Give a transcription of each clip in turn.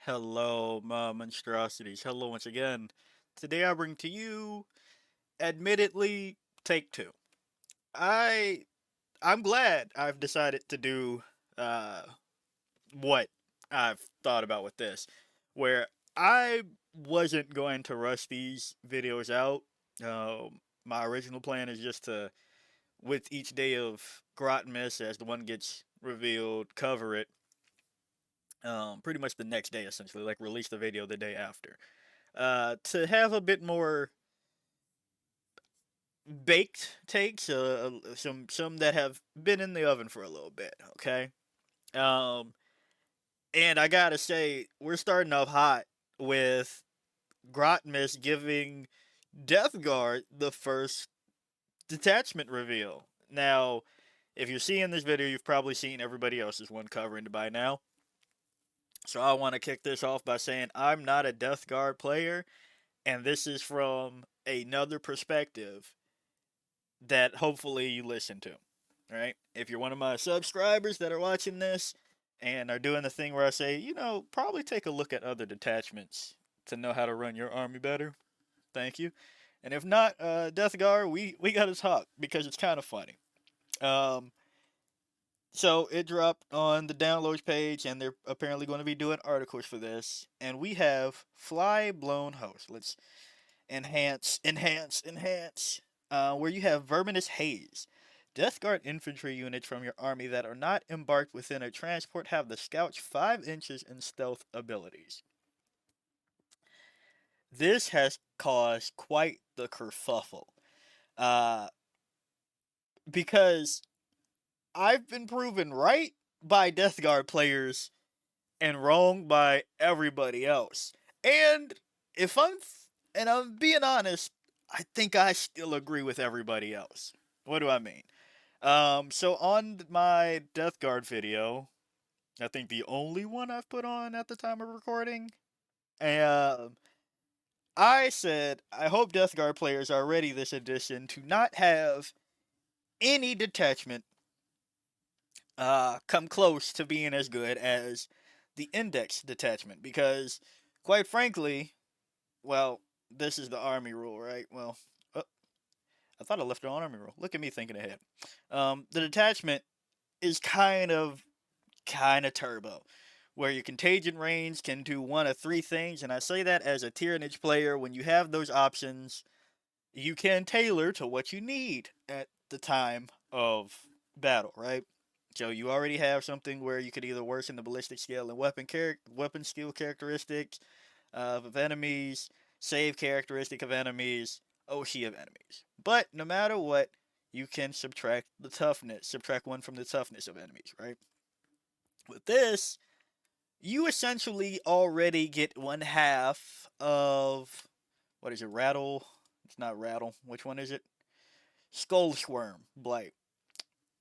Hello, my monstrosities. Hello once again. Today I bring to you, admittedly, take two. I I'm glad I've decided to do uh what I've thought about with this, where I wasn't going to rush these videos out. My original plan is just to, with each day of Grotmas as the one gets revealed, cover it. Pretty much the next day essentially, like release the video the day after. To have a bit more baked takes, some that have been in the oven for a little bit. Okay, um, and I gotta say we're starting off hot with Grotmus giving Death Guard the first detachment reveal. Now, if you're seeing this video, you've probably seen everybody else's one covering by now. So I want to kick this off by saying I'm not a Death Guard player, and this is from another perspective that hopefully you listen to. Right? If you're one of my subscribers that are watching this and are doing the thing where I say, probably take a look at other detachments to know how to run your army better. Thank you. And if not, Death Guard, we got to talk because it's kind of funny. Um, so it dropped on the downloads page, and they're apparently going to be doing articles for this. And we have Flyblown host. Let's enhance. Where you have Verminous Haze. Death Guard infantry units from your army that are not embarked within a transport have the Scout's 5 inches in stealth abilities. This has caused quite the kerfuffle. Uh, because I've been proven right by Death Guard players and wrong by everybody else. And if I'm and I'm being honest, I think I still agree with everybody else. What do I mean? So on my Death Guard video, I think the only one I've put on at the time of recording, um, I said I hope Death Guard players are ready this edition to not have any detachment come close to being as good as the Index detachment because, quite frankly, well, this is the Army rule, right? Well, uh, I thought I left it on Army rule. Look at me thinking ahead. The detachment is kind of turbo, where your contagion range can do one of three things, and I say that as a tyrannage player. When you have those options, you can tailor to what you need at the time of battle, right? So you already have something where you could either worsen the ballistic skill and weapon skill characteristics of enemies, save characteristic of enemies, OC of enemies. But no matter what, you can subtract one from the toughness of enemies, right? With this, you essentially already get one half of what is it? Rattle? It's not rattle. Which one is it? Skull Squirm Blight,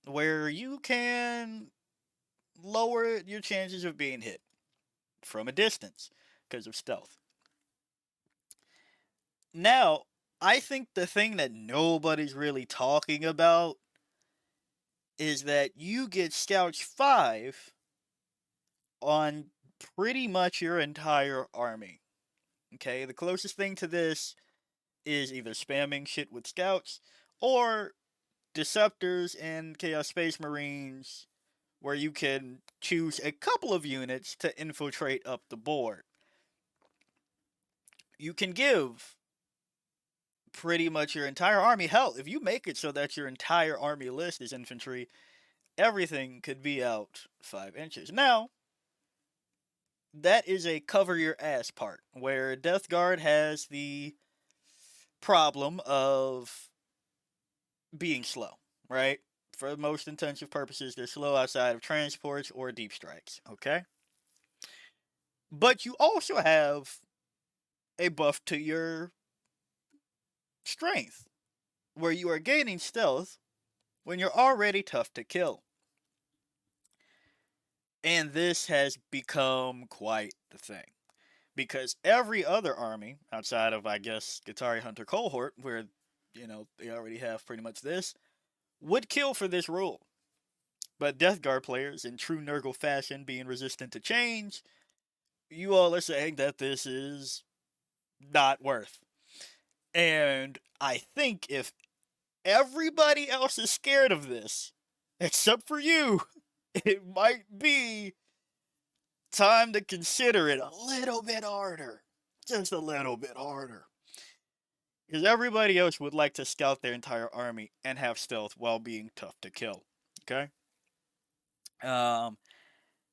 where you can lower your chances of being hit from a distance because of stealth. Now, I think the thing that nobody's really talking about is that you get Scouts 5 on pretty much your entire army. Okay, the closest thing to this is either spamming shit with Scouts or Deceptors and Chaos Space Marines, where you can choose a couple of units to infiltrate up the board. You can give pretty much your entire army. Hell, if you make it so that your entire army list is infantry, everything could be out 5 inches. Now, that is a cover your ass part, where Death Guard has the problem of being slow, right? For most intensive purposes, they're slow outside of transports or deep strikes, okay? But you also have a buff to your strength, where you are gaining stealth when you're already tough to kill. And this has become quite the thing. Because every other army, outside of, I guess, Guitari Hunter Cohort, where, they already have pretty much this, would kill for this rule. But Death Guard players, in true Nurgle fashion, being resistant to change, you all are saying that this is not worth. And I think if everybody else is scared of this, except for you, it might be time to consider it a little bit harder. Just a little bit harder. Because everybody else would like to scout their entire army and have stealth while being tough to kill. Okay? Um,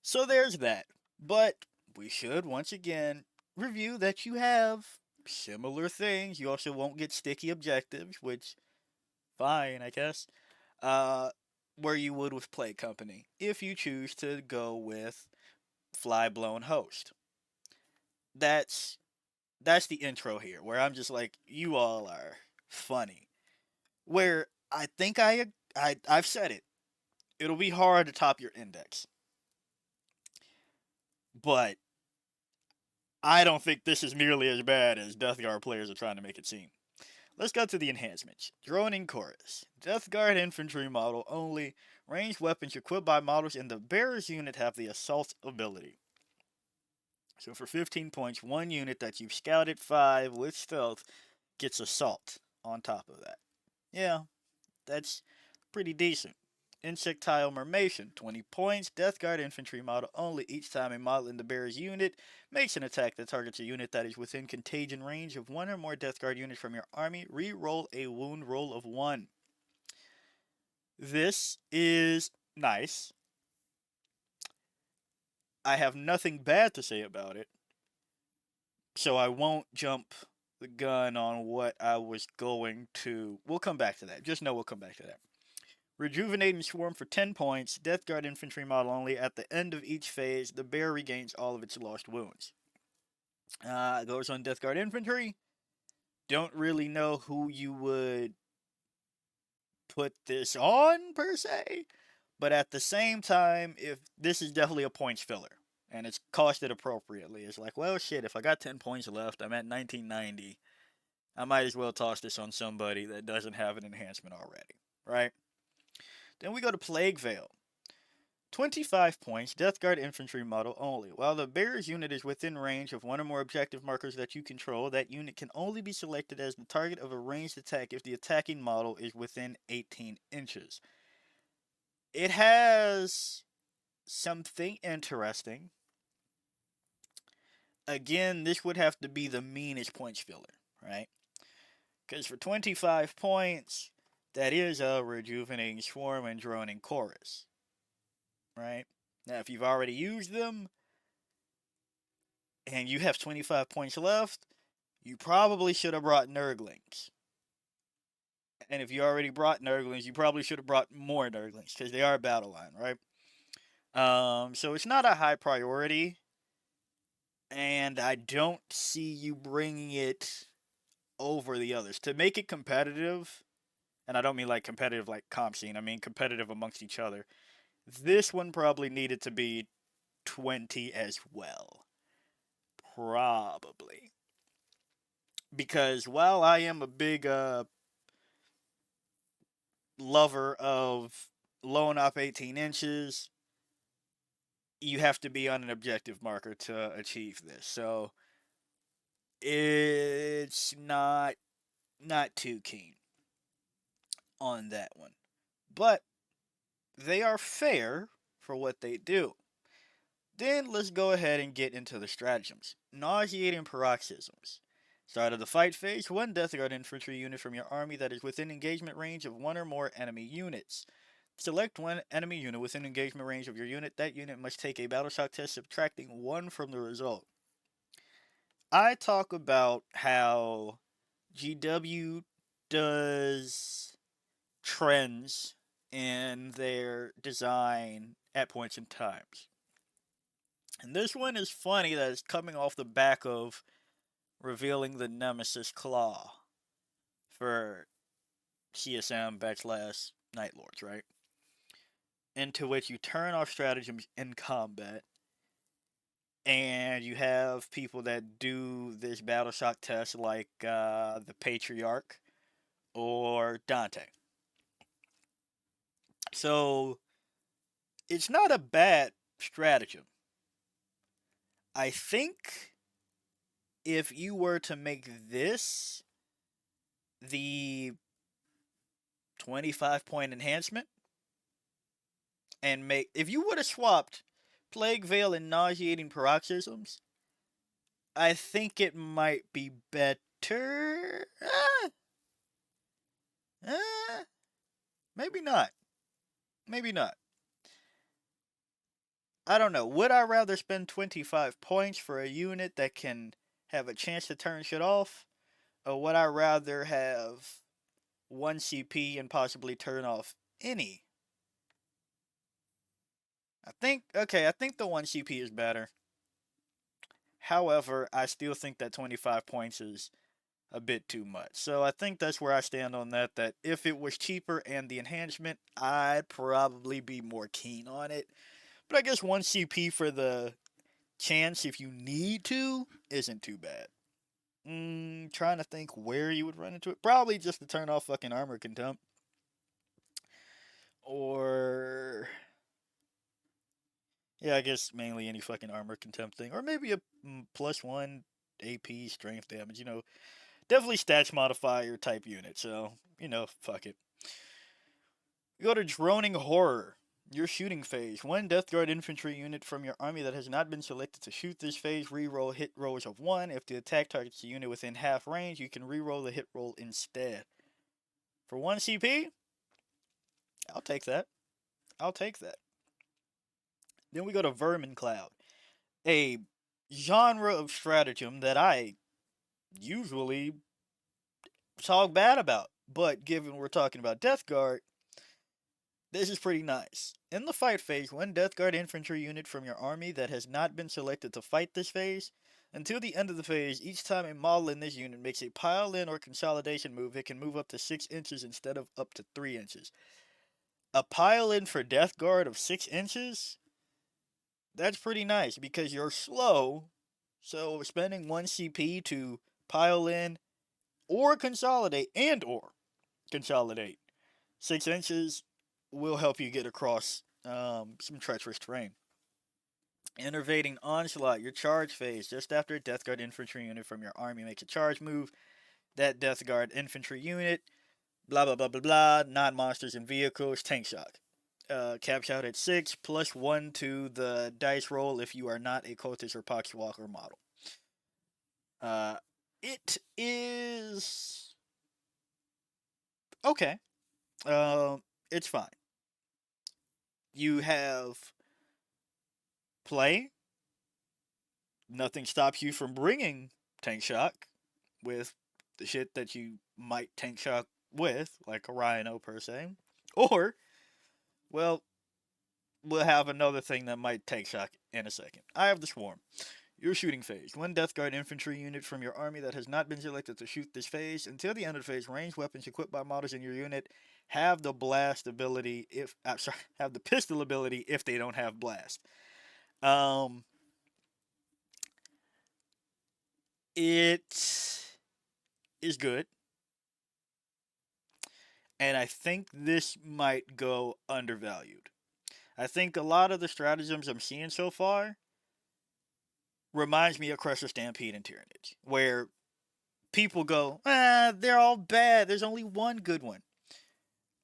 so there's that. But we should once again review that you have similar things. You also won't get sticky objectives, which fine, I guess. Uh, where you would with Play Company, if you choose to go with Flyblown Host. That's that's the intro here, where I'm just like, you all are funny. Where I think I've said it. It'll be hard to top your index, but I don't think this is nearly as bad as Death Guard players are trying to make it seem. Let's go to the enhancements. Droning Chorus. Death Guard infantry model only. Ranged weapons equipped by models in the bearer's unit have the assault ability. So for 15 points, one unit that you've scouted 5 with stealth gets assault on top of that. Yeah, that's pretty decent. Insectile Mermation, 20 points, Death Guard infantry model only. Each time a model in the bearer's unit makes an attack that targets a unit that is within contagion range of one or more Death Guard units from your army, re-roll a wound roll of 1. This is nice. I have nothing bad to say about it, so I won't jump the gun on what I was going to. We'll come back to that. Just know we'll come back to that. Rejuvenating Swarm for 10 points, Death Guard infantry model only. At the end of each phase, the bear regains all of its lost wounds. Goes on Death Guard infantry. Don't really know who you would put this on, per se. But at the same time, if this is definitely a points filler, and it's costed appropriately, it's like, well, shit, if I got 10 points left, I'm at 1990. I might as well toss this on somebody that doesn't have an enhancement already, right? Then we go to Plague Veil. 25 points, Death Guard infantry model only. While the bearer's unit is within range of one or more objective markers that you control, that unit can only be selected as the target of a ranged attack if the attacking model is within 18 inches. It has something interesting. Again, this would have to be the meanest points filler, right? Because for 25 points, that is a Rejuvenating Swarm and Droning Chorus, right? Now, if you've already used them and you have 25 points left, you probably should have brought Nurglings. And if you already brought Nurglings, you probably should have brought more Nurglings because they are battle line, right? So it's not a high priority, and I don't see you bringing it over the others to make it competitive. And I don't mean like competitive like comp scene. I mean competitive amongst each other. This one probably needed to be 20 as well. Probably. Because while I am a big lover of blowing off 18 inches, you have to be on an objective marker to achieve this. So it's not too keen on that one. But they are fair for what they do. Then let's go ahead and get into the stratagems. Nauseating paroxysms. Start of the fight phase, one Death Guard infantry unit from your army that is within engagement range of one or more enemy units. Select one enemy unit within engagement range of your unit. That unit must take a battle shock test subtracting 1 from the result. I talk about how GW does trends in their design at points in times. And this one is funny that it's coming off the back of revealing the Nemesis Claw for CSM backslash Night Lords, right? Into which you turn off stratagems in combat, and you have people that do this battle shock test like the Patriarch or Dante. So it's not a bad stratagem. I think if you were to make this the 25-point enhancement and make if you would have swapped Plague Veil and Nauseating Paroxysms, I think it might be better. Uh, maybe not. Maybe not. I don't know. Would I rather spend 25 points for a unit that can have a chance to turn shit off? Or would I rather have 1 CP and possibly turn off any? I think the 1 CP is better. However, I still think that 25 points is a bit too much. So I think that's where I stand on that. That if it was cheaper and the enhancement, I'd probably be more keen on it. But I guess 1 CP for the chance if you need to isn't too bad. Trying to think where you would run into it. Probably just to turn off fucking armor contempt. Or yeah, I guess mainly any fucking armor contempt thing. Or maybe a +1 AP strength damage. Definitely stats modifier type unit. So, fuck it. You go to Droning Horror. Your shooting phase. One Death Guard infantry unit from your army that has not been selected to shoot this phase, reroll hit rolls of 1. If the attack targets a unit within half range, you can reroll the hit roll instead. For 1 CP, I'll take that. I'll take that. Then we go to Vermin Cloud, a genre of stratagem that I usually talk bad about. But given we're talking about Death Guard, this is pretty nice. In the fight phase, one Death Guard infantry unit from your army that has not been selected to fight this phase, until the end of the phase, each time a model in this unit makes a pile in or consolidation move, it can move up to 6 inches instead of up to 3 inches. A pile in for Death Guard of 6 inches? That's pretty nice because you're slow, so spending 1 CP to pile in or consolidate 6 inches will help you get across some treacherous terrain. Innervating Onslaught, your charge phase. Just after a Death Guard infantry unit from your army makes a charge move, that Death Guard infantry unit, blah blah blah blah blah, non-monsters and vehicles, tank shock. Caps out at 6, +1 to the dice roll if you are not a cultist or poxwalker model. It is okay. It's fine. You have play. Nothing stops you from bringing tank shock with the shit that you might tank shock with, like a Rhino per se. Or, well, we'll have another thing that might tank shock in a second. I have the Swarm. Your shooting phase. One Death Guard infantry unit from your army that has not been selected to shoot this phase. Until the end of the phase, ranged weapons equipped by models in your unit have the blast ability have the pistol ability if they don't have blast. It is good. And I think this might go undervalued. I think a lot of the stratagems I'm seeing so far reminds me of Crusher Stampede and Tyrannage, where people go, they're all bad. There's only one good one.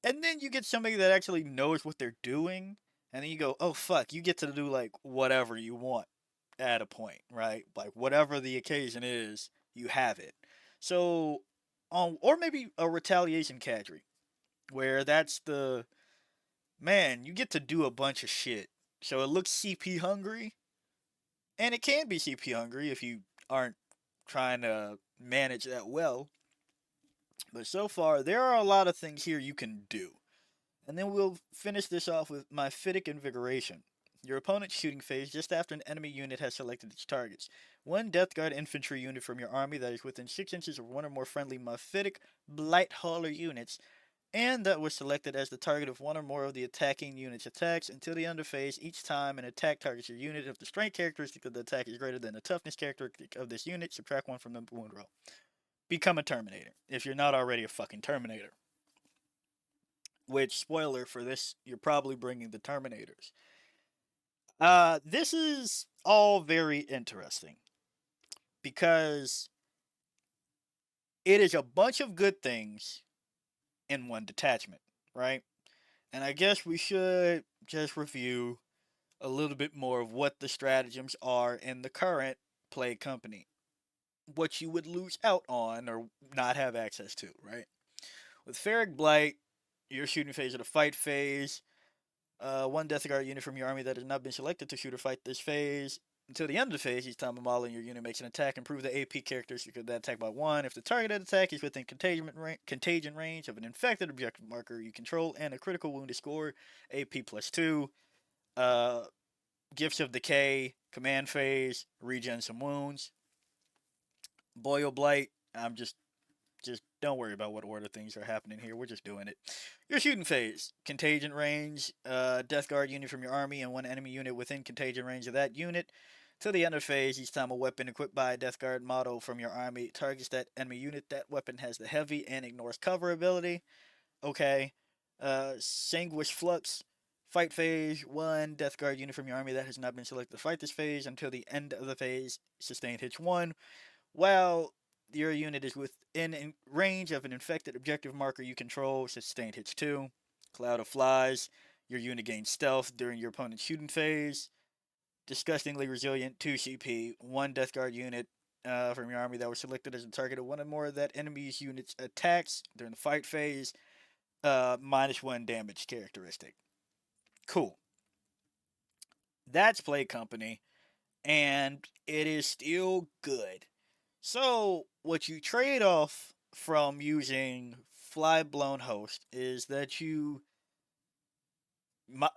And then you get somebody that actually knows what they're doing, and then you go, oh fuck, you get to do like whatever you want at a point, right? Like whatever the occasion is, you have it. So, or maybe a retaliation cadre, where that's the man, you get to do a bunch of shit. So it looks CP hungry, and it can be CP hungry if you aren't trying to manage that well. But so far, there are a lot of things here you can do. And then we'll finish this off with Mephitic Invigoration. Your opponent's shooting phase just after an enemy unit has selected its targets. One Death Guard infantry unit from your army that is within 6 inches of one or more friendly Mephitic Blight Hauler units, and that was selected as the target of one or more of the attacking unit's attacks until the end of phase. Each time an attack targets your unit, if the strength characteristic of the attack is greater than the toughness characteristic of this unit, subtract 1 from the wound roll. Become a Terminator, if you're not already a fucking Terminator. Which, spoiler for this, you're probably bringing the Terminators. This is all very interesting because it is a bunch of good things in one detachment, right? And I guess we should just review a little bit more of what the stratagems are in the current play company. What you would lose out on or not have access to, right? With Ferric Blight, your shooting phase or the fight phase, one Death Guard unit from your army that has not been selected to shoot or fight this phase. Until the end of the phase, each time a model in your unit makes an attack, improve the AP characteristic of that attack by 1. If the targeted attack is within contagion range of an infected objective marker you control and a critical wounded score, AP plus 2. Uh, Gifts of Decay, command phase, regen some wounds. Boil Blight, just don't worry about what order things are happening here. We're just doing it. Your shooting phase. Contagion range. Death Guard unit from your army and one enemy unit within contagion range of that unit. Till the end of phase, each time a weapon equipped by a Death Guard model from your army targets that enemy unit, that weapon has the heavy and ignores cover ability. Okay. Sanguish Flux. Fight phase. One Death Guard unit from your army that has not been selected to fight this phase until the end of the phase. Sustained hits 1. While your unit is within range of an infected objective marker you control, sustained hits 2. Cloud of Flies. Your unit gains stealth during your opponent's shooting phase. Disgustingly resilient, 2 CP. 1 Death Guard unit from your army that was selected as a target of one or more of that enemy's unit's attacks during the fight phase. -1 damage characteristic. Cool. That's Play Company, and it is still good. So, what you trade off from using Flyblown Host is that you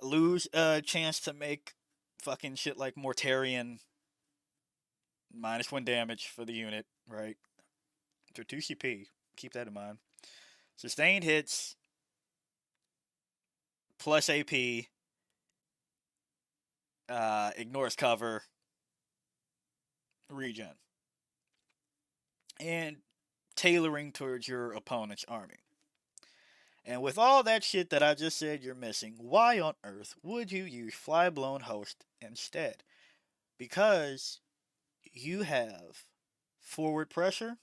lose a chance to make fucking shit like Mortarion -1 damage for the unit, right? To 2 CP. Keep that in mind. Sustained hits plus AP, ignores cover, regen, and tailoring towards your opponent's army. And with all that shit that I just said you're missing, why on earth would you use Flyblown Host instead? Because you have forward pressure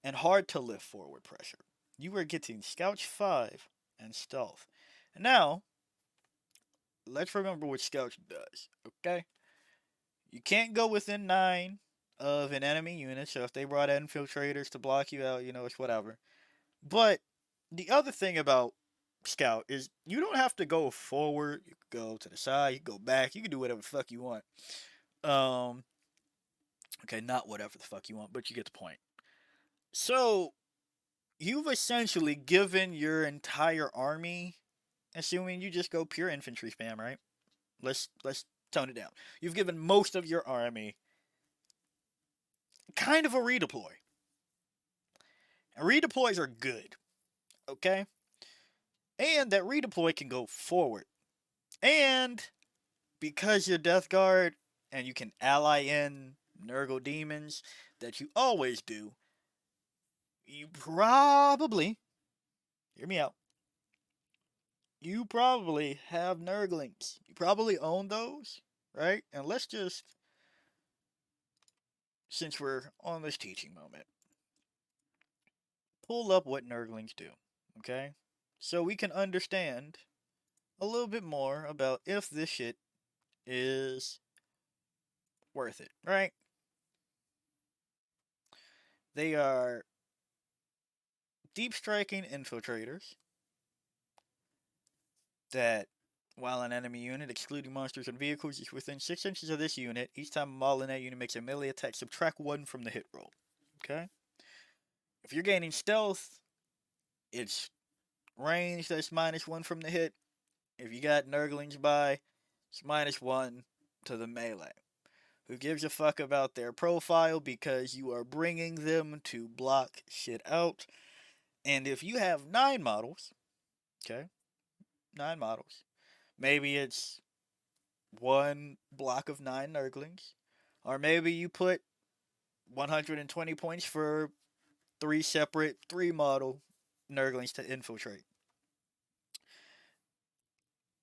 and hard to lift forward pressure. You are getting Scout 5 and Stealth. And now, let's remember what Scout does, okay? You can't go within 9 of an enemy unit, so if they brought infiltrators to block you out, it's whatever. But the other thing about Scout is you don't have to go forward. You can go to the side. You can go back. You can do whatever the fuck you want. Um, okay, not whatever the fuck you want, but you get the point. So you've essentially given your entire army, assuming you just go pure infantry spam, right? Let's tone it down. You've given most of your army kind of a redeploy. And redeploys are good, okay? And that redeploy can go forward. And because you're Death Guard and you can ally in Nurgle demons that you always do, you probably, hear me out, you probably have Nurglings. You probably own those, right? And let's just, since we're on this teaching moment, pull up what Nurglings do, okay? So we can understand a little bit more about if this shit is worth it, right? They are deep striking infiltrators that, while an enemy unit, excluding monsters and vehicles, is within 6 inches of this unit, each time a model in that unit makes a melee attack, subtract 1 from the hit roll. Okay? If you're gaining stealth, it's range that's -1 from the hit. If you got Nurglings by, it's -1 to the melee. Who gives a fuck about their profile because you are bringing them to block shit out. And if you have 9 models, okay, 9 models, maybe it's one block of 9 Nurglings, or maybe you put 120 points for 3 separate 3 model Nurglings to infiltrate.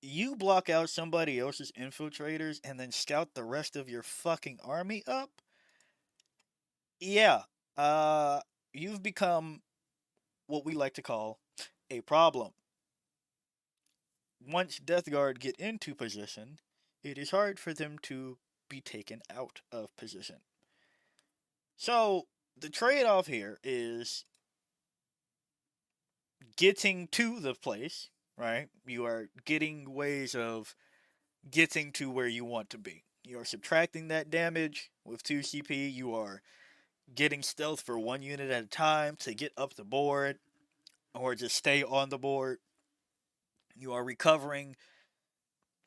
You block out somebody else's infiltrators and then scout the rest of your fucking army up? Yeah. Uh, you've become what we like to call a problem. Once Death Guard get into position, it is hard for them to be taken out of position. So, the trade off here is getting to the place, right? You are getting ways of getting to where you want to be. You are subtracting that damage with 2 CP. You are getting stealth for 1 unit at a time to get up the board or just stay on the board. You are recovering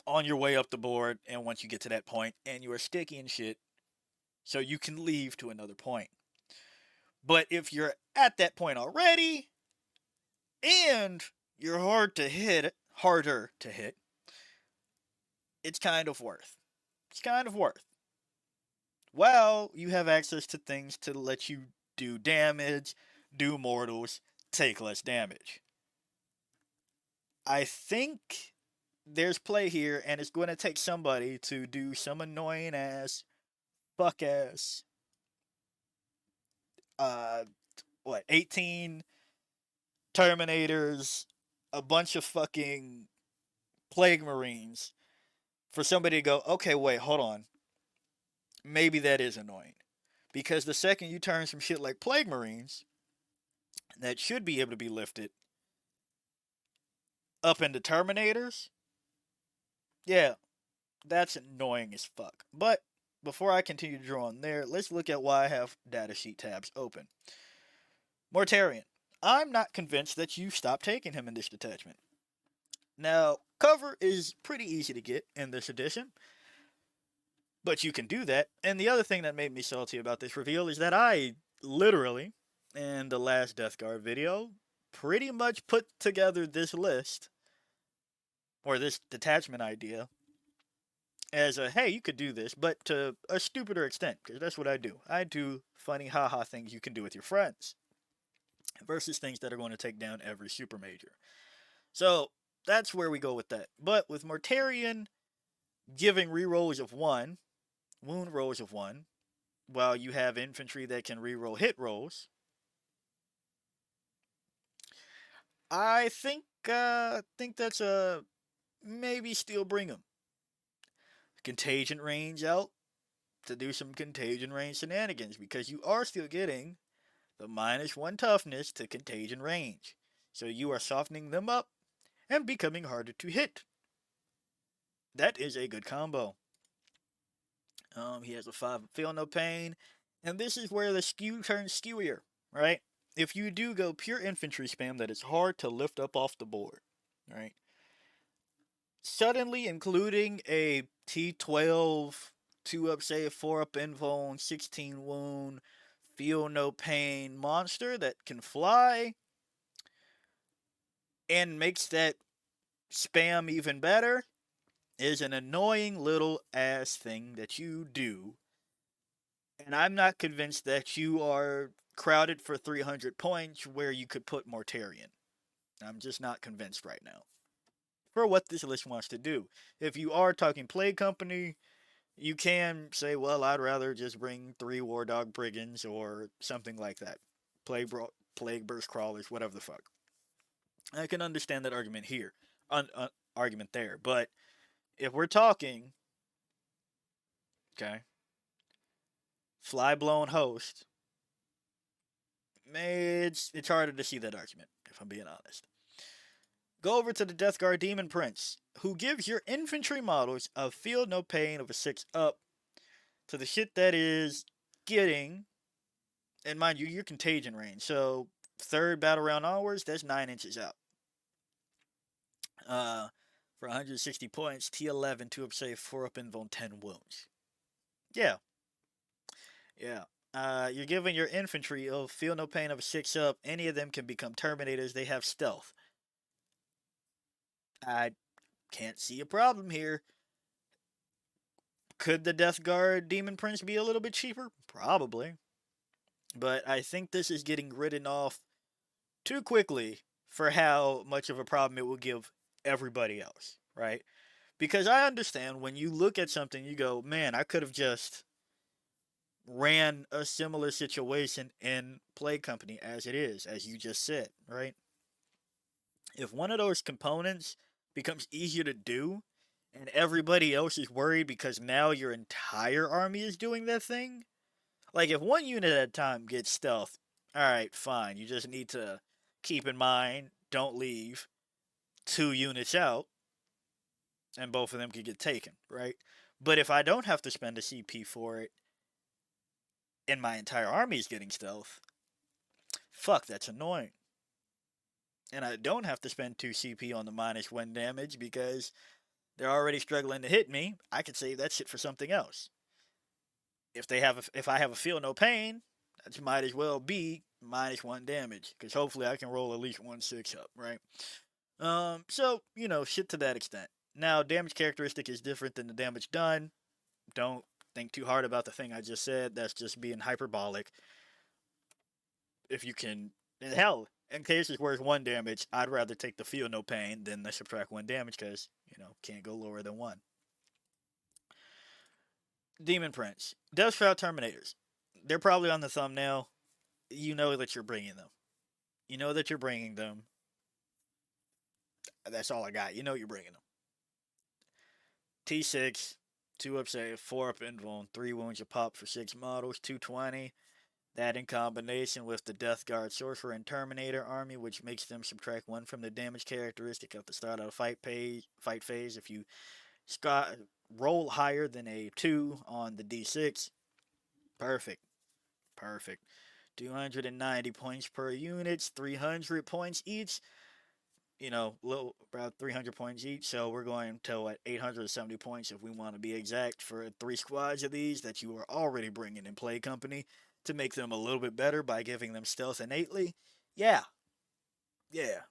on your way up the board, and once you get to that point, and you are sticky and shit, so you can leave to another point. But if you're at that point already, and you're harder to hit, it's kind of worth. It's kind of worth. Well, you have access to things to let you do damage, do mortals, take less damage. I think there's play here, and it's going to take somebody to do some annoying ass, fuck ass, uh, 18 Terminators, a bunch of fucking Plague Marines, for somebody to go, okay, wait, hold on. Maybe that is annoying. Because the second you turn some shit like Plague Marines, that should be able to be lifted, up into Terminators, yeah, that's annoying as fuck. But before I continue to draw on there, let's look at why I have datasheet tabs open. Mortarion. I'm not convinced that you stop taking him in this detachment. Now, cover is pretty easy to get in this edition, but you can do that. And the other thing that made me salty about this reveal is that I literally, in the last Death Guard video, pretty much put together this list, or this detachment idea, as a, hey, you could do this, but to a stupider extent, because that's what I do. I do funny haha things you can do with your friends, versus things that are going to take down every super major. So, that's where we go with that. But with Mortarion giving rerolls of 1, wound rolls of 1, while you have infantry that can reroll hit rolls, I think that's a maybe still bring them. Contagion range out to do some contagion range shenanigans, because you are still getting the -1 toughness to contagion range. So you are softening them up and becoming harder to hit. That is a good combo. He has a 5 feel no pain, and this is where the skew turns skewier, right? If you do go pure infantry spam that is hard to lift up off the board, right? Suddenly including a T12, 2 up save, 4 up invuln, 16 wound, feel no pain monster that can fly and makes that spam even better is an annoying little ass thing that you do. And I'm not convinced that you are crowded for 300 points where you could put Mortarion. I'm just not convinced right now for what this list wants to do. If you are talking Plague Company, you can say, well, I'd rather just bring 3 War Dog Brigands or something like that. Plague Burst Crawlers, whatever the fuck. I can understand that argument here, argument there. But if we're talking, okay, Flyblown Host, it's harder to see that argument, if I'm being honest. Go over to the Death Guard Demon Prince, who gives your infantry models a feel no pain of a 6 up to the shit that is getting, and mind you, your contagion range. So, 3rd battle round onwards, that's 9 inches out. For 160 points, T11, 2 up save, 4 up invuln, 10 wounds. Yeah. Yeah. You're giving your infantry a feel no pain of a 6 up. Any of them can become Terminators. They have stealth. I can't see a problem here. Could the Death Guard Demon Prince be a little bit cheaper? Probably. But I think this is getting written off too quickly for how much of a problem it will give everybody else. right? Because I understand when you look at something, you go, man, I could have just ran a similar situation in Play Company as it is, as you just said, right? If one of those components becomes easier to do, and everybody else is worried because now your entire army is doing that thing, like if one unit at a time gets stealth, all right, fine. You just need to keep in mind, don't leave 2 units out, and both of them could get taken, right? But if I don't have to spend a CP for it, and my entire army is getting stealth, fuck, that's annoying. And I don't have to spend 2 CP on the -1 damage because they're already struggling to hit me. I could save that shit for something else. If I have a feel no pain, that might as well be -1 damage because hopefully I can roll at least 1/6 up, right? So shit to that extent. Now, damage characteristic is different than the damage done. Don't think too hard about the thing I just said. That's just being hyperbolic. If you can, hell, in cases where it's 1 damage, I'd rather take the feel no pain than the subtract 1 damage because can't go lower than 1. Demon Prince, Death Shroud Terminators. They're probably on the thumbnail. You know that you're bringing them. You know that you're bringing them. That's all I got. You know you're bringing them. T6, 2 up save, 4 up invuln, 3 wounds a pop for 6 models, 220. That in combination with the Death Guard Sorcerer and Terminator army, which makes them subtract 1 from the damage characteristic at the start of the fight phase. If you roll higher than a 2 on the D6, perfect. Perfect. 290 points per unit, 300 points each. Little about 300 points each. So we're going to what 870 points if we want to be exact for 3 squads of these that you are already bringing in Play Company to make them a little bit better by giving them stealth innately. Yeah, yeah,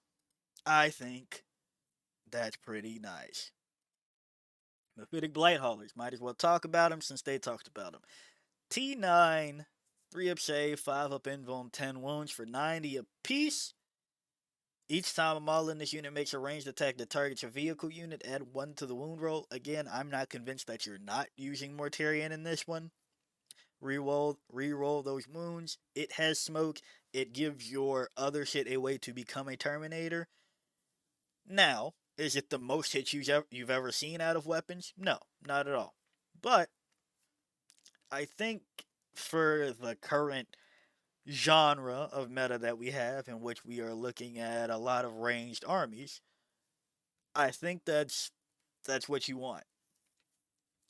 I think that's pretty nice. Mephitic Blight Haulers, might as well talk about them since they talked about them. T9, 3 up save, 5 up invuln, 10 wounds for 90 apiece. Each time a model in this unit makes a ranged attack that targets a vehicle unit, add 1 to the wound roll. Again, I'm not convinced that you're not using Mortarion in this one. Reroll those wounds. It has smoke. It gives your other shit a way to become a Terminator. Now, is it the most hits you've ever seen out of weapons? No, not at all. But I think for the current genre of meta that we have, in which we are looking at a lot of ranged armies, I think that's what you want.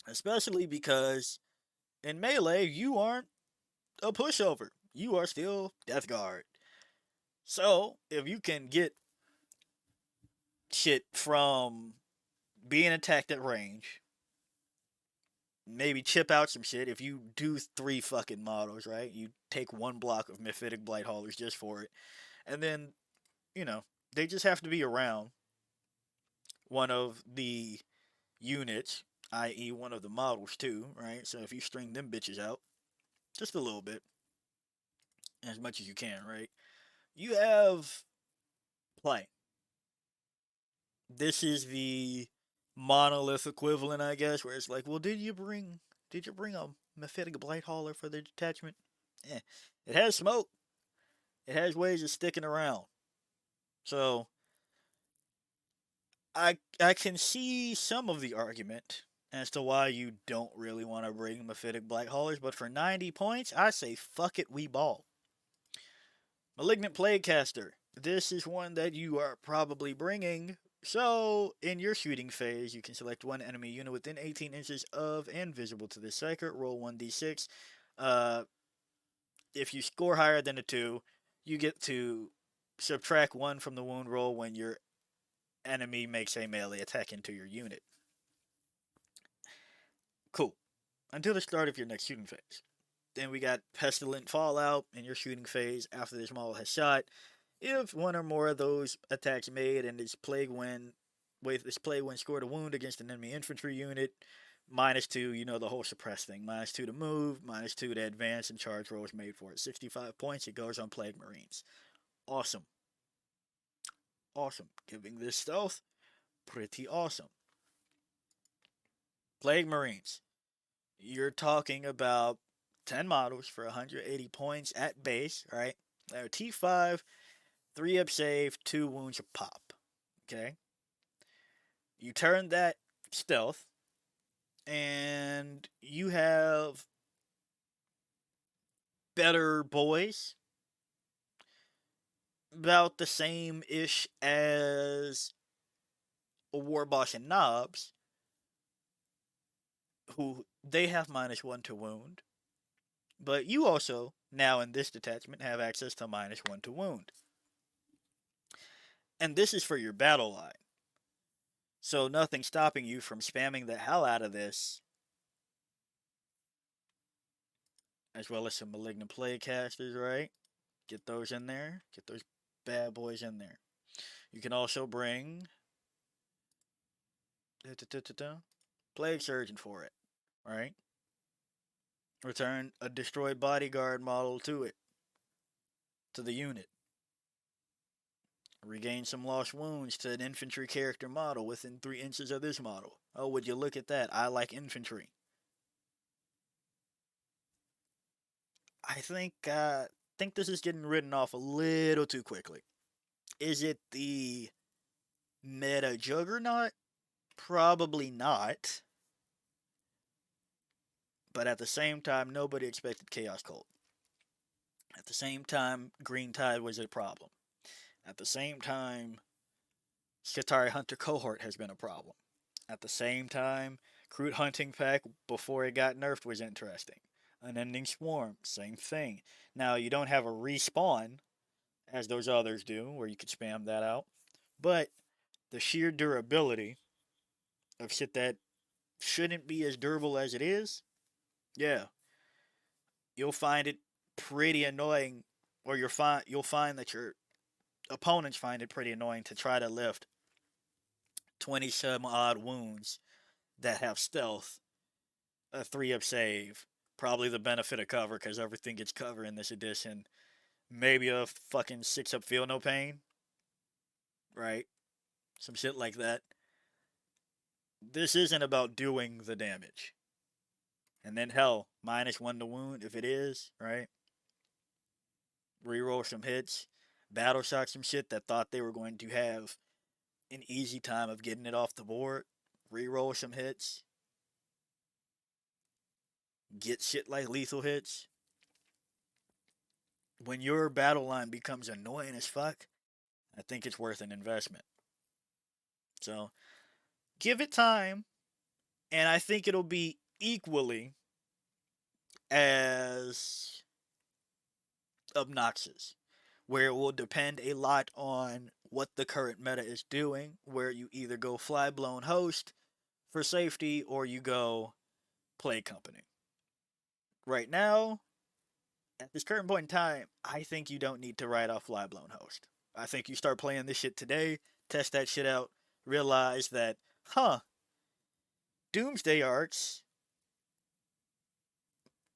Especially because in melee, you aren't a pushover. You are still Death Guard. So, if you can get shit from being attacked at range, maybe chip out some shit. If you do 3 fucking models, right? You take 1 block of Mephitic Blight Haulers just for it. And then, you know, they just have to be around one of the units, i.e., one of the models too, right? So if you string them bitches out just a little bit, as much as you can, right? You have play. This is the monolith equivalent, I guess, where it's like, well, did you bring a Mephitic Blight Hauler for the detachment? Eh. It has smoke. It has ways of sticking around. So I can see some of the argument as to why you don't really want to bring Mephitic Blight Haulers, but for 90 points, I say fuck it, we ball. Malignant Plaguecaster. This is one that you are probably bringing. So, in your shooting phase, you can select 1 enemy unit within 18 inches of and visible to this psyker. Roll 1d6. Uh, if you score higher than a 2, you get to subtract 1 from the wound roll when your enemy makes a melee attack into your unit. Cool. Until the start of your next shooting phase. Then we got Pestilent Fallout in your shooting phase after this model has shot. If 1 or more of those attacks made and this plague when scored a wound against an enemy infantry unit, -2, the whole suppress thing. -2 to move, -2 to advance, and charge rolls made for it. 65 points, it goes on Plague Marines. Awesome. Awesome. Giving this stealth, pretty awesome. Plague Marines. You're talking about 10 models for 180 points at base, right? They're T5, 3 up save, 2 wounds a pop. Okay? You turn that stealth, and you have better boys, about the same ish as a Warboss and Knobs, who they have -1 to wound, but you also, now in this detachment, have access to -1 to wound. And this is for your battle line. So nothing stopping you from spamming the hell out of this, as well as some Malignant Plague casters, right? Get those in there. Get those bad boys in there. You can also bring Plague Surgeon for it, right? Return a destroyed bodyguard model to the unit. Regain some lost wounds to an infantry character model within 3 inches of this model. Oh, would you look at that? I like infantry. I think this is getting written off a little too quickly. Is it the meta juggernaut? Probably not. But at the same time, nobody expected Chaos Cult. At the same time, Green Tide was a problem. At the same time, Skitari Hunter Cohort has been a problem. At the same time, Crude Hunting Pack before it got nerfed was interesting. Unending Swarm, same thing. Now, you don't have a respawn, as those others do, where you could spam that out. But the sheer durability of shit that shouldn't be as durable as it is, yeah, you'll find it pretty annoying, or you'll find that your opponents find it pretty annoying to try to lift 20 some odd wounds that have stealth, a 3 up save, probably the benefit of cover because everything gets cover in this edition. Maybe a fucking 6 up feel no pain, right? Some shit like that. This isn't about doing the damage. And then hell, -1 to wound if it is, right? Reroll some hits, battle shock some shit that thought they were going to have an easy time of getting it off the board. Reroll some hits, get shit like lethal hits. When your battle line becomes annoying as fuck, I think it's worth an investment. So give it time, and I think it'll be equally as obnoxious. Where it will depend a lot on what the current meta is doing, where you either go Flyblown host for safety or you go play company. Right now, at this current point in time, I think you don't need to write off Flyblown host. I think you start playing this shit today, test that shit out, realize that, Doomsday arcs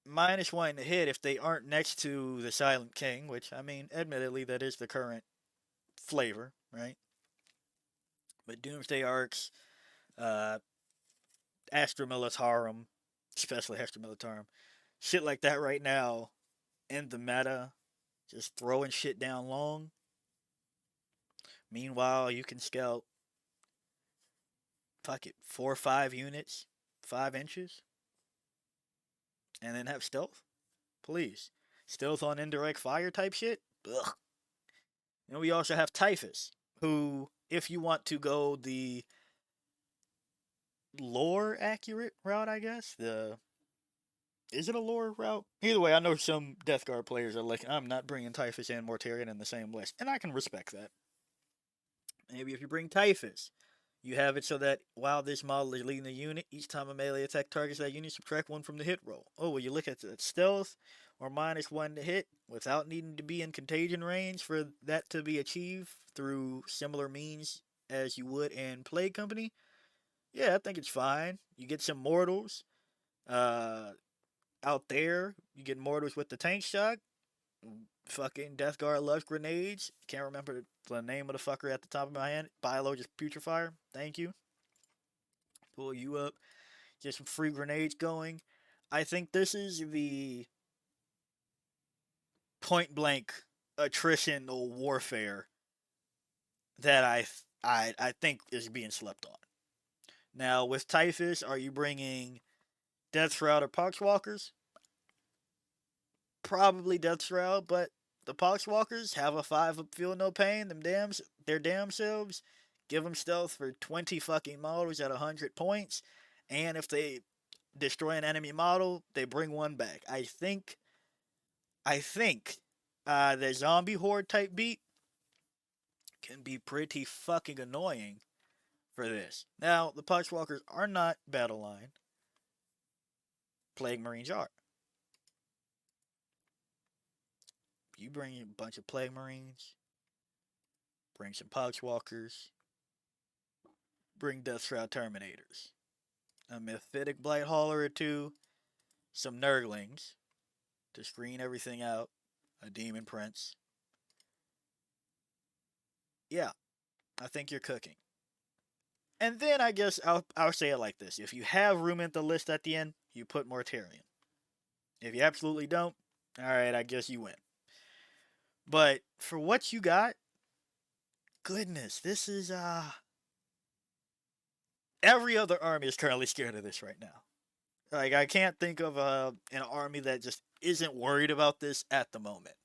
-1 to hit if they aren't next to the Silent King, which, I mean, admittedly, that is the current flavor, right? But Doomsday arcs, uh, Astra Militarum, especially Astra Militarum, shit like that right now in the meta, just throwing shit down long. Meanwhile, you can scout, fuck it, 4 or 5 units, 5 inches, and then have stealth. Please. Stealth on indirect fire type shit? Ugh. And we also have Typhus, who, if you want to go the lore accurate route, I guess, is it a lore route? Either way, I know some Death Guard players are like, I'm not bringing Typhus and Mortarion in the same list, and I can respect that. Maybe if you bring Typhus, you have it so that while this model is leading the unit, each time a melee attack targets that unit, subtract 1 from the hit roll. Oh, well, you look at the stealth or -1 to hit without needing to be in contagion range for that to be achieved through similar means as you would in Plague Company. Yeah, I think it's fine. You get some mortals. Uh, Out there, you get mortals with the tank shot. Fucking Death Guard loves grenades. Can't remember the name of the fucker at the top of my head. Biologist Putrefier. Thank you. Pull you up. get some free grenades going. I think this is the point blank attritional warfare that I think is being slept on. Now with Typhus, are you bringing Death Shroud or Poxwalkers? Probably Death Shroud, but the Poxwalkers have a 5 up feel no pain. Their damn selves. Give them stealth for 20 fucking models at 100 points. And if they destroy an enemy model, they bring one back. I think the zombie horde type beat can be pretty fucking annoying for this. Now, the Poxwalkers are not battle line. Plague Marines are. You bring a bunch of Plague Marines, bring some Poxwalkers, bring Death Shroud Terminators, a Mephitic Blight Hauler or two, some Nurglings to screen everything out, a Demon Prince. Yeah, I think you're cooking. And then I guess I'll say it like this: if you have room at the list at the end, you put Mortarion. If you absolutely don't, all right, I guess you win. But for what you got, goodness, this is every other army is currently scared of this right now. Like I can't think of an army that just isn't worried about this at the moment.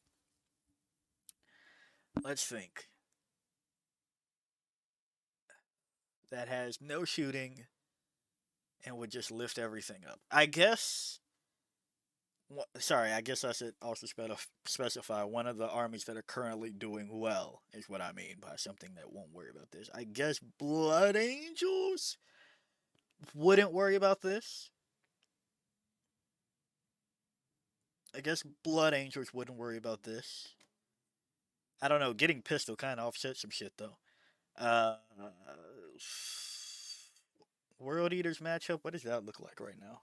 Let's think. That has no shooting and would just lift everything up. I guess. Sorry, I guess I should also specify one of the armies that are currently doing well is what I mean by something that won't worry about this. I guess Blood Angels wouldn't worry about this. I guess Blood Angels wouldn't worry about this. I don't know. Getting pistol kind of offsets some shit though. Uh, World Eaters matchup. What does that look like right now?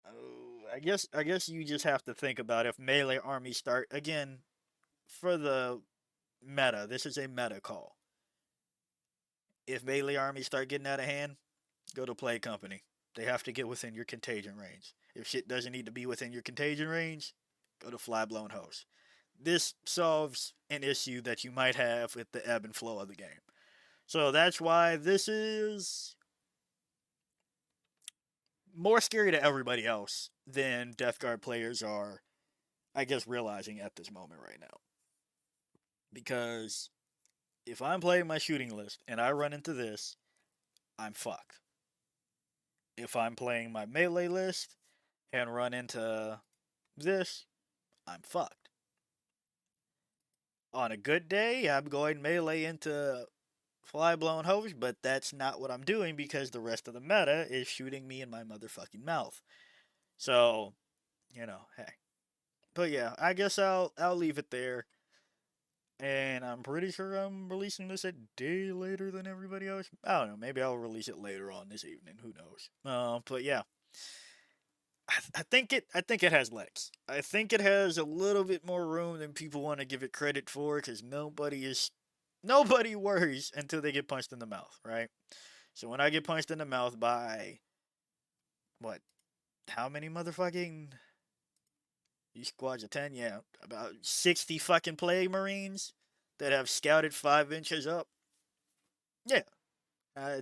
Oh, I guess you just have to think about if melee armies start again for the meta. This is a meta call. If melee armies start getting out of hand, go to Play Company. They have to get within your contagion range. If shit doesn't need to be within your contagion range, go to Flyblown host. This solves an issue that you might have with the ebb and flow of the game. So that's why this is more scary to everybody else than Death Guard players are, I guess, realizing at this moment right now. Because if I'm playing my shooting list and I run into this, I'm fucked. If I'm playing my melee list and run into this, I'm fucked. On a good day, I'm going melee into fly blown hose, but that's not what I'm doing because the rest of the meta is shooting me in my motherfucking mouth. So, hey. But yeah, I guess I'll leave it there. And I'm pretty sure I'm releasing this a day later than everybody else. I don't know. Maybe I'll release it later on this evening. Who knows? But yeah, I think it has legs. I think it has a little bit more room than people want to give it credit for because nobody worries until they get punched in the mouth, right? So when I get punched in the mouth by what? How many motherfucking these squads of 10? Yeah, about 60 fucking plague marines that have scouted 5 inches up. Yeah, uh,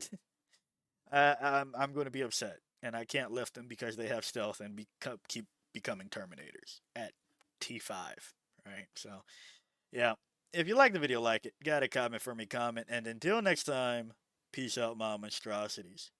I'm going to be upset, and I can't lift them because they have stealth and keep becoming Terminators at T5, right? So, yeah. If you like the video, like it. Got a comment for me, comment. And until next time, peace out, my monstrosities.